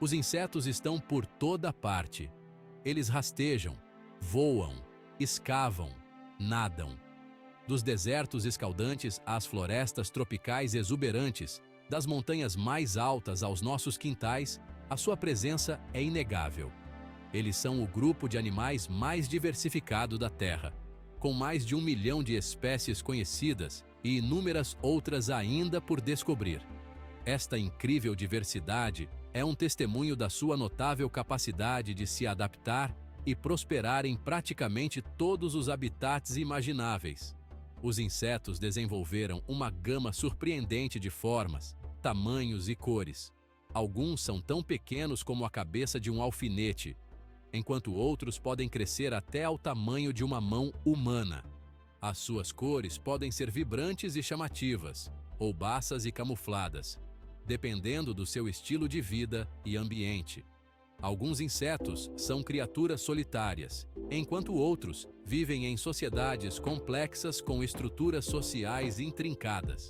Os insetos estão por toda parte. Eles rastejam, voam, escavam, nadam. Dos desertos escaldantes às florestas tropicais exuberantes, das montanhas mais altas aos nossos quintais, a sua presença é inegável. Eles são o grupo de animais mais diversificado da Terra, com mais de 1 milhão de espécies conhecidas e inúmeras outras ainda por descobrir. Esta incrível diversidade é um testemunho da sua notável capacidade de se adaptar e prosperar em praticamente todos os habitats imagináveis. Os insetos desenvolveram uma gama surpreendente de formas, tamanhos e cores. Alguns são tão pequenos como a cabeça de um alfinete, enquanto outros podem crescer até ao tamanho de uma mão humana. As suas cores podem ser vibrantes e chamativas, ou baças e camufladas, dependendo do seu estilo de vida e ambiente. Alguns insetos são criaturas solitárias, enquanto outros vivem em sociedades complexas com estruturas sociais intrincadas.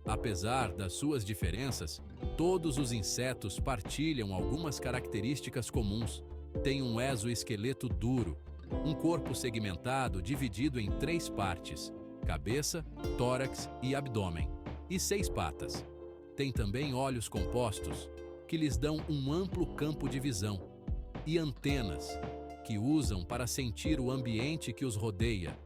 Apesar das suas diferenças, todos os insetos partilham algumas características comuns. Têm um exoesqueleto duro, um corpo segmentado dividido em 3 partes, cabeça, tórax e abdômen, e 6 patas. Tem também olhos compostos, que lhes dão um amplo campo de visão, e antenas, que usam para sentir o ambiente que os rodeia.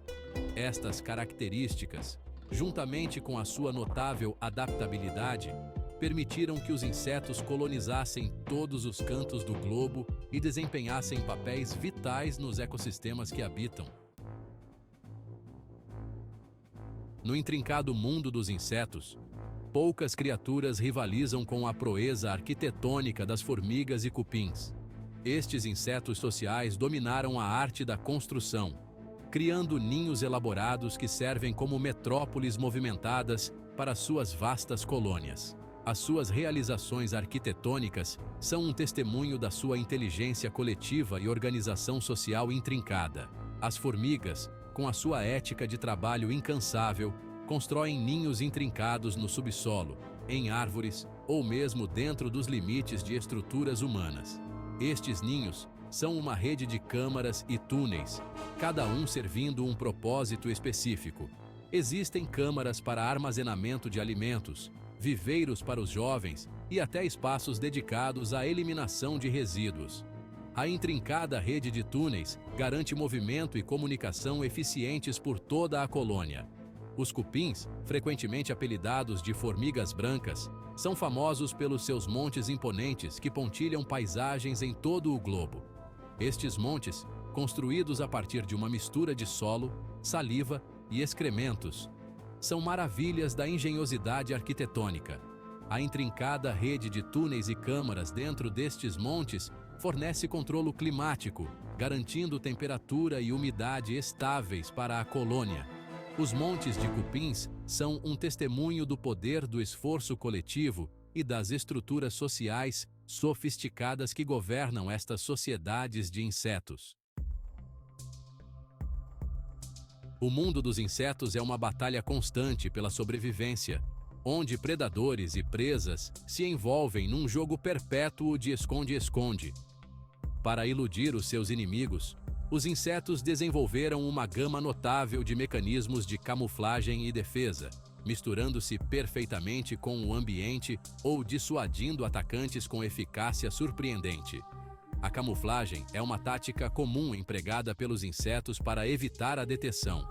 Estas características, juntamente com a sua notável adaptabilidade, permitiram que os insetos colonizassem todos os cantos do globo e desempenhassem papéis vitais nos ecossistemas que habitam. No intrincado mundo dos insetos, poucas criaturas rivalizam com a proeza arquitetônica das formigas e cupins. Estes insetos sociais dominaram a arte da construção, criando ninhos elaborados que servem como metrópoles movimentadas para suas vastas colônias. As suas realizações arquitetônicas são um testemunho da sua inteligência coletiva e organização social intrincada. As formigas, com a sua ética de trabalho incansável, constroem ninhos intrincados no subsolo, em árvores ou mesmo dentro dos limites de estruturas humanas. Estes ninhos são uma rede de câmaras e túneis, cada um servindo um propósito específico. Existem câmaras para armazenamento de alimentos, viveiros para os jovens e até espaços dedicados à eliminação de resíduos. A intrincada rede de túneis garante movimento e comunicação eficientes por toda a colônia. Os cupins, frequentemente apelidados de formigas brancas, são famosos pelos seus montes imponentes que pontilham paisagens em todo o globo. Estes montes, construídos a partir de uma mistura de solo, saliva e excrementos, são maravilhas da engenhosidade arquitetônica. A intrincada rede de túneis e câmaras dentro destes montes fornece controle climático, garantindo temperatura e umidade estáveis para a colônia. Os montes de cupins são um testemunho do poder do esforço coletivo e das estruturas sociais sofisticadas que governam estas sociedades de insetos. O mundo dos insetos é uma batalha constante pela sobrevivência, onde predadores e presas se envolvem num jogo perpétuo de esconde-esconde. Para iludir os seus inimigos, os insetos desenvolveram uma gama notável de mecanismos de camuflagem e defesa, misturando-se perfeitamente com o ambiente ou dissuadindo atacantes com eficácia surpreendente. A camuflagem é uma tática comum empregada pelos insetos para evitar a deteção.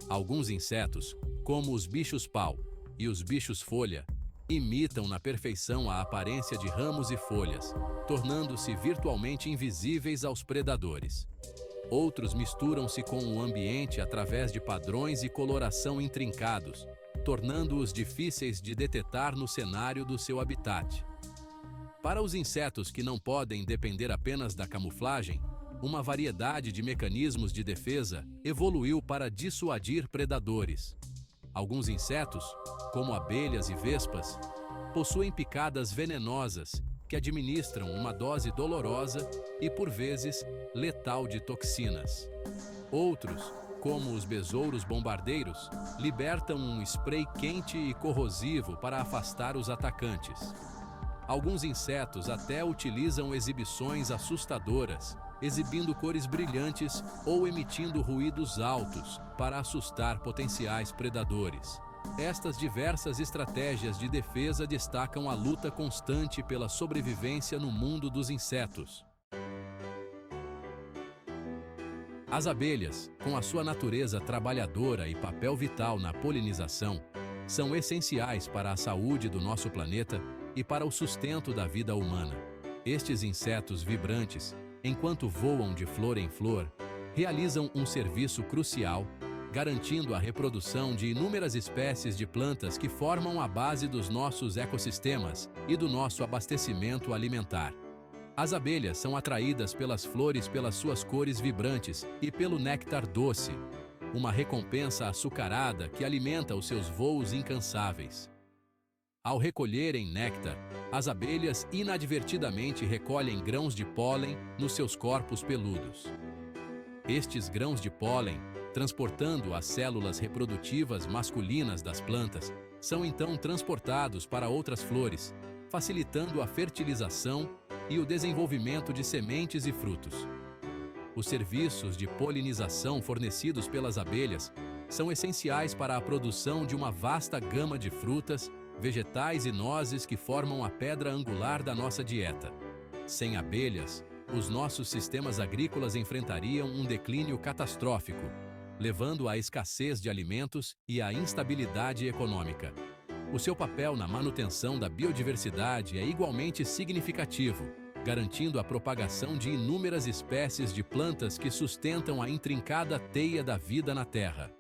Alguns insetos, como os bichos-pau e os bichos-folha, imitam na perfeição a aparência de ramos e folhas, tornando-se virtualmente invisíveis aos predadores. Outros misturam-se com o ambiente através de padrões e coloração intrincados, tornando-os difíceis de detectar no cenário do seu habitat. Para os insetos que não podem depender apenas da camuflagem, uma variedade de mecanismos de defesa evoluiu para dissuadir predadores. Alguns insetos, como abelhas e vespas, possuem picadas venenosas que administram uma dose dolorosa e, por vezes, letal de toxinas. Outros, como os besouros bombardeiros, libertam um spray quente e corrosivo para afastar os atacantes. Alguns insetos até utilizam exibições assustadoras, exibindo cores brilhantes ou emitindo ruídos altos para assustar potenciais predadores. Estas diversas estratégias de defesa destacam a luta constante pela sobrevivência no mundo dos insetos. As abelhas, com a sua natureza trabalhadora e papel vital na polinização, são essenciais para a saúde do nosso planeta e para o sustento da vida humana. Estes insetos vibrantes, enquanto voam de flor em flor, realizam um serviço crucial, garantindo a reprodução de inúmeras espécies de plantas que formam a base dos nossos ecossistemas e do nosso abastecimento alimentar. As abelhas são atraídas pelas flores pelas suas cores vibrantes e pelo néctar doce, uma recompensa açucarada que alimenta os seus voos incansáveis. Ao recolherem néctar, as abelhas inadvertidamente recolhem grãos de pólen nos seus corpos peludos. Estes grãos de pólen, transportando as células reprodutivas masculinas das plantas, são então transportados para outras flores, facilitando a fertilização e o desenvolvimento de sementes e frutos. Os serviços de polinização fornecidos pelas abelhas são essenciais para a produção de uma vasta gama de frutas, vegetais e nozes que formam a pedra angular da nossa dieta. Sem abelhas, os nossos sistemas agrícolas enfrentariam um declínio catastrófico, levando à escassez de alimentos e à instabilidade econômica. O seu papel na manutenção da biodiversidade é igualmente significativo, garantindo a propagação de inúmeras espécies de plantas que sustentam a intrincada teia da vida na Terra.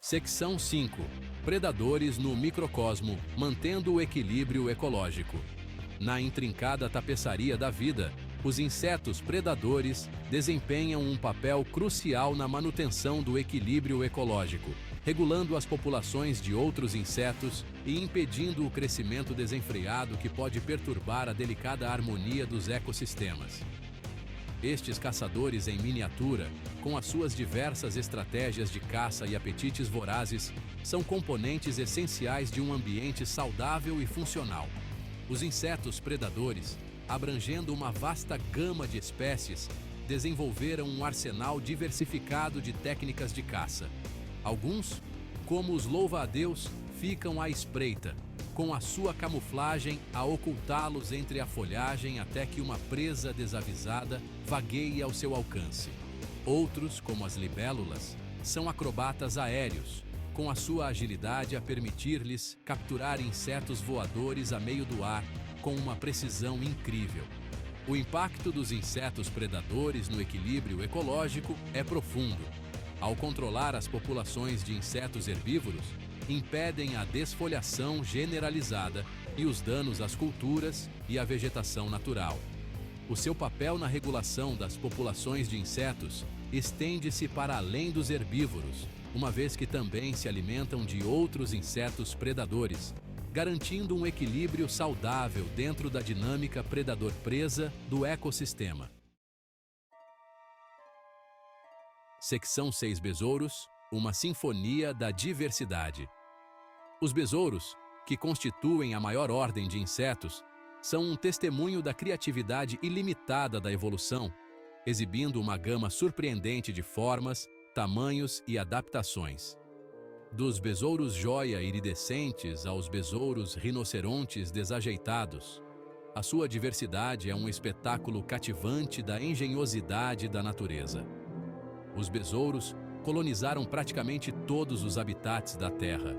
Seção 5. Predadores no microcosmo, mantendo o equilíbrio ecológico. Na intrincada tapeçaria da vida, os insetos predadores desempenham um papel crucial na manutenção do equilíbrio ecológico, regulando as populações de outros insetos e impedindo o crescimento desenfreado que pode perturbar a delicada harmonia dos ecossistemas. Estes caçadores em miniatura, com as suas diversas estratégias de caça e apetites vorazes, são componentes essenciais de um ambiente saudável e funcional. Os insetos predadores, abrangendo uma vasta gama de espécies, desenvolveram um arsenal diversificado de técnicas de caça. Alguns, como os louva-a-Deus, ficam à espreita, com a sua camuflagem a ocultá-los entre a folhagem até que uma presa desavisada vagueie ao seu alcance. Outros, como as libélulas, são acrobatas aéreos, com a sua agilidade a permitir-lhes capturar insetos voadores a meio do ar com uma precisão incrível. O impacto dos insetos predadores no equilíbrio ecológico é profundo. Ao controlar as populações de insetos herbívoros, impedem a desfolhação generalizada e os danos às culturas e à vegetação natural. O seu papel na regulação das populações de insetos estende-se para além dos herbívoros, uma vez que também se alimentam de outros insetos predadores, garantindo um equilíbrio saudável dentro da dinâmica predador-presa do ecossistema. Seção 6. Besouros, uma sinfonia da diversidade. Os besouros, que constituem a maior ordem de insetos, são um testemunho da criatividade ilimitada da evolução, exibindo uma gama surpreendente de formas, tamanhos e adaptações. Dos besouros joia iridescentes aos besouros rinocerontes desajeitados, a sua diversidade é um espetáculo cativante da engenhosidade da natureza. Os besouros colonizaram praticamente todos os habitats da Terra,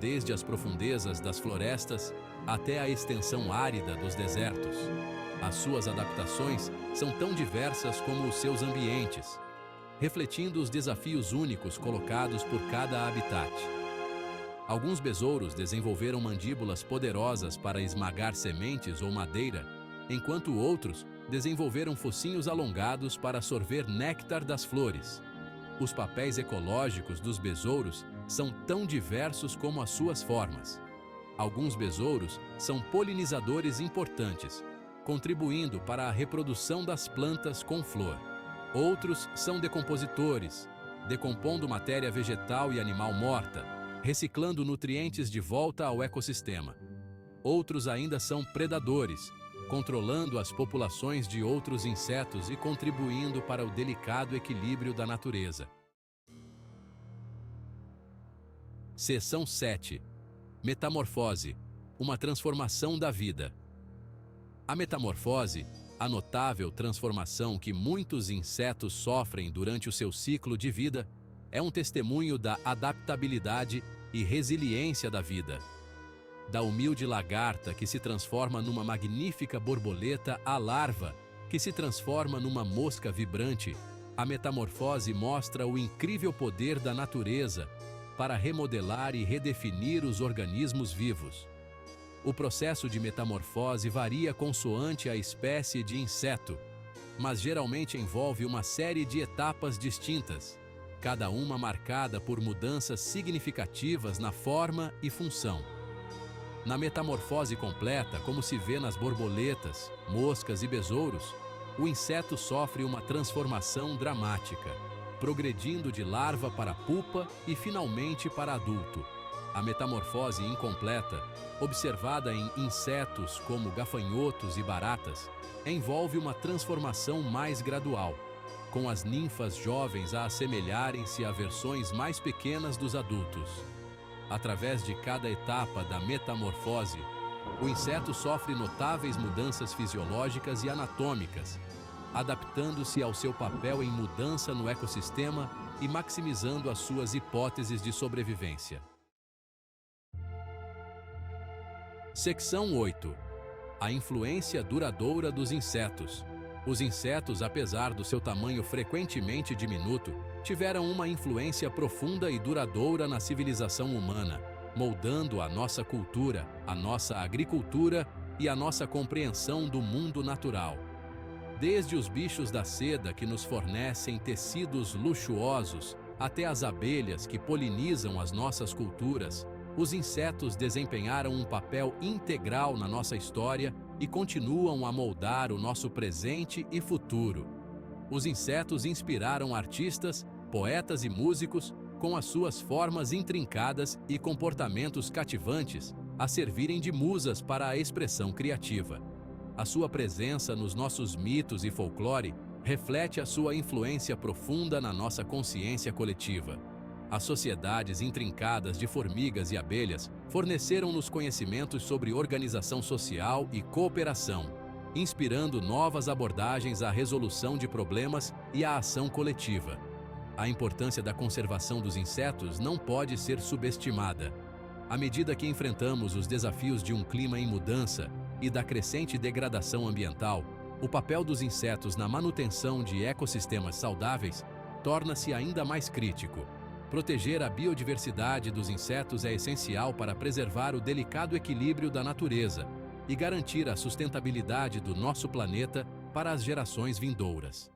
desde as profundezas das florestas até a extensão árida dos desertos. As suas adaptações são tão diversas como os seus ambientes, refletindo os desafios únicos colocados por cada habitat. Alguns besouros desenvolveram mandíbulas poderosas para esmagar sementes ou madeira, enquanto outros desenvolveram focinhos alongados para sorver néctar das flores. Os papéis ecológicos dos besouros são tão diversos como as suas formas. Alguns besouros são polinizadores importantes, contribuindo para a reprodução das plantas com flor. Outros são decompositores, decompondo matéria vegetal e animal morta, reciclando nutrientes de volta ao ecossistema. Outros ainda são predadores, controlando as populações de outros insetos e contribuindo para o delicado equilíbrio da natureza. Seção 7. Metamorfose, uma transformação da vida. A metamorfose, a notável transformação que muitos insetos sofrem durante o seu ciclo de vida, é um testemunho da adaptabilidade e resiliência da vida. Da humilde lagarta que se transforma numa magnífica borboleta à larva, que se transforma numa mosca vibrante, a metamorfose mostra o incrível poder da natureza para remodelar e redefinir os organismos vivos. O processo de metamorfose varia consoante a espécie de inseto, mas geralmente envolve uma série de etapas distintas, cada uma marcada por mudanças significativas na forma e função. Na metamorfose completa, como se vê nas borboletas, moscas e besouros, o inseto sofre uma transformação dramática, progredindo de larva para pupa e finalmente para adulto. A metamorfose incompleta, observada em insetos como gafanhotos e baratas, envolve uma transformação mais gradual, com as ninfas jovens a assemelharem-se a versões mais pequenas dos adultos. Através de cada etapa da metamorfose, o inseto sofre notáveis mudanças fisiológicas e anatômicas, adaptando-se ao seu papel em mudança no ecossistema e maximizando as suas hipóteses de sobrevivência. Seção 8. A influência duradoura dos insetos. Os insetos, apesar do seu tamanho frequentemente diminuto, tiveram uma influência profunda e duradoura na civilização humana, moldando a nossa cultura, a nossa agricultura e a nossa compreensão do mundo natural. Desde os bichos da seda que nos fornecem tecidos luxuosos, até as abelhas que polinizam as nossas culturas, os insetos desempenharam um papel integral na nossa história e continuam a moldar o nosso presente e futuro. Os insetos inspiraram artistas, poetas e músicos com as suas formas intrincadas e comportamentos cativantes a servirem de musas para a expressão criativa. A sua presença nos nossos mitos e folclore reflete a sua influência profunda na nossa consciência coletiva. As sociedades intrincadas de formigas e abelhas forneceram-nos conhecimentos sobre organização social e cooperação, inspirando novas abordagens à resolução de problemas e à ação coletiva. A importância da conservação dos insetos não pode ser subestimada. À medida que enfrentamos os desafios de um clima em mudança e da crescente degradação ambiental, o papel dos insetos na manutenção de ecossistemas saudáveis torna-se ainda mais crítico. Proteger a biodiversidade dos insetos é essencial para preservar o delicado equilíbrio da natureza e garantir a sustentabilidade do nosso planeta para as gerações vindouras.